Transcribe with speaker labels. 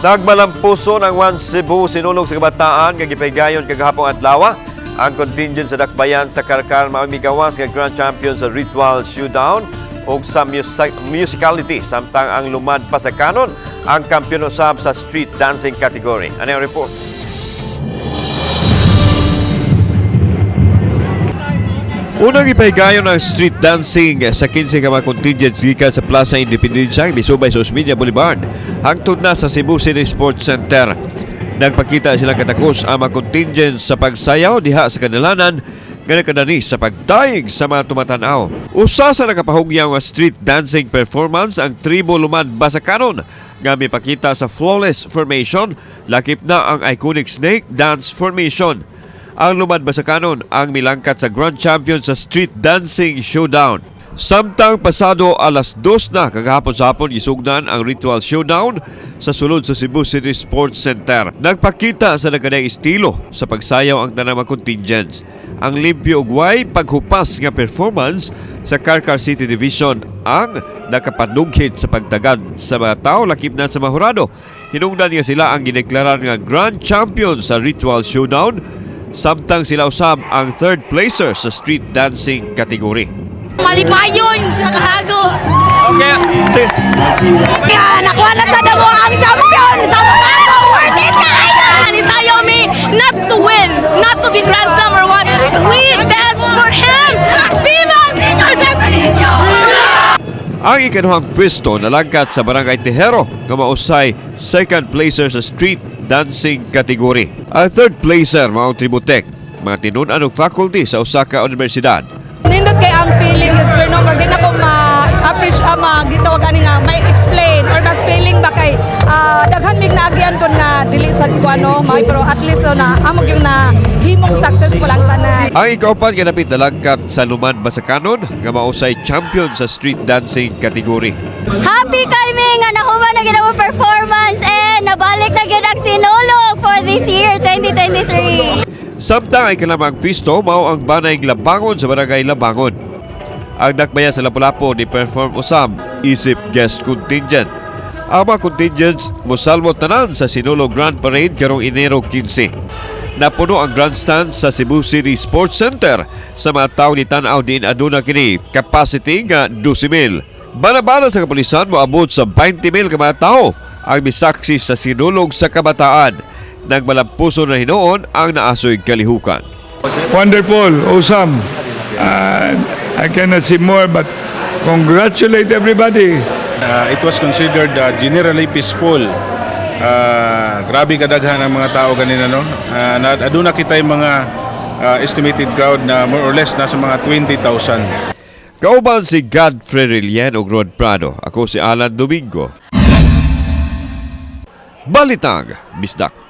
Speaker 1: Nagmalampuso ng One Cebu sinulog sa kabataan nga gipaygayon kagahapon adlaw. Ang contingent sa dakbayan sa Karkar mao migawas nga grand champion sa ritual showdown ug sa musicality samtang ang lumad pa sa kanon ang kampiyon usab sa street dancing category. Ano yung report? Unang ipahigayong ng street dancing sa 15 ka mga contingents gikan sa Plaza Independencia, misubay sa Osmeña Boulevard, hangtod na sa Cebu City Sports Center. Nagpakita silang katakos ang mga contingents sa pagsayaw diha sa kanalanan nga nakadanis sa pagdaig sa mga tumatanaw. Usa sa nakapahugyaw nga street dancing performance ang tribo lumad basakanon nga mipakita sa flawless formation, lakip na ang iconic snake dance formation. Ang lumad basakanon ang milangkat sa Grand Champion sa Street Dancing Showdown. Samtang pasado alas 2 na kagahapon sa hapon isugdan ang Ritual Showdown sa sulod sa Cebu City Sports Center. Nagpakita sa nagkanay estilo sa pagsayaw ang tanang contingents. Ang limpyo ug way paghupas nga performance sa Karkar City Division ang nakapanugkit sa pagdagad sa mga tao lakip na sa mahurado. Hinungdan nga sila ang gideklarar nga Grand Champion sa Ritual Showdown, samtang sila usab ang third placer sa street dancing category.
Speaker 2: Malipayon sa kahago.
Speaker 1: Okay.
Speaker 2: Kaya nakuha na sa damo ang champion sa mga worth it kayo. Isayaw me not to win, not to be Grand Slam or what. We dance for him. Viva Senior Separinho!
Speaker 1: Ang ikaduhang pwesto nalangkat sa Barangay Tejero nga mausay second placer sa street dancing category. Ang third placer mao Tributec, mga tinun-an og faculty sa usa ka universidad.
Speaker 3: Nindot kay ang feeling yun, sir, no? Magdi na ko ma-appreciate, gitawag ani nga, may explain or mas feeling ba kay daghan mig naagyan po nga dili sad ko ano, pero at least na amog yung na himong successful ang tanan.
Speaker 1: Ang ikaupan ganapit nalangkat sa lumad basakanon nga mausay champion sa street dancing category.
Speaker 2: Happy kami nga nakuha na ginawang performance and nabalik na gyud ang sinulog for this year 2023.
Speaker 1: Samtang ay kalamang pisto mao ang banayng Labangon sa Barangay Labangon. Ang dakbayan sa Lapu-Lapu ni perform usab isip guest contingent. Ang mga contingents mosalmo tanan sa Sinulog Grand Parade karong Enero 15. Napuno ang grandstand sa Cebu City Sports Center sa mga tao ni tan-aw din aduna kini capacity nga 12,000. Bana-bana sa kapulisan moabot sa 20,000 ka mga tao ang misaksi sa sinulog sa kabataan. Nagmalampuso na hinoon ang naasoy kalihukan.
Speaker 4: Wonderful, awesome. I cannot say more, but congratulate everybody.
Speaker 5: It was considered generally peaceful. Grabe kadaghan ang mga tao kanina, no? Aduna kita yung mga estimated crowd na more or less nasa mga 20,000.
Speaker 1: Kauban si Godfrey Rillian o Rod Prado. Ako si Alan Domingo. Balitang Bisdak.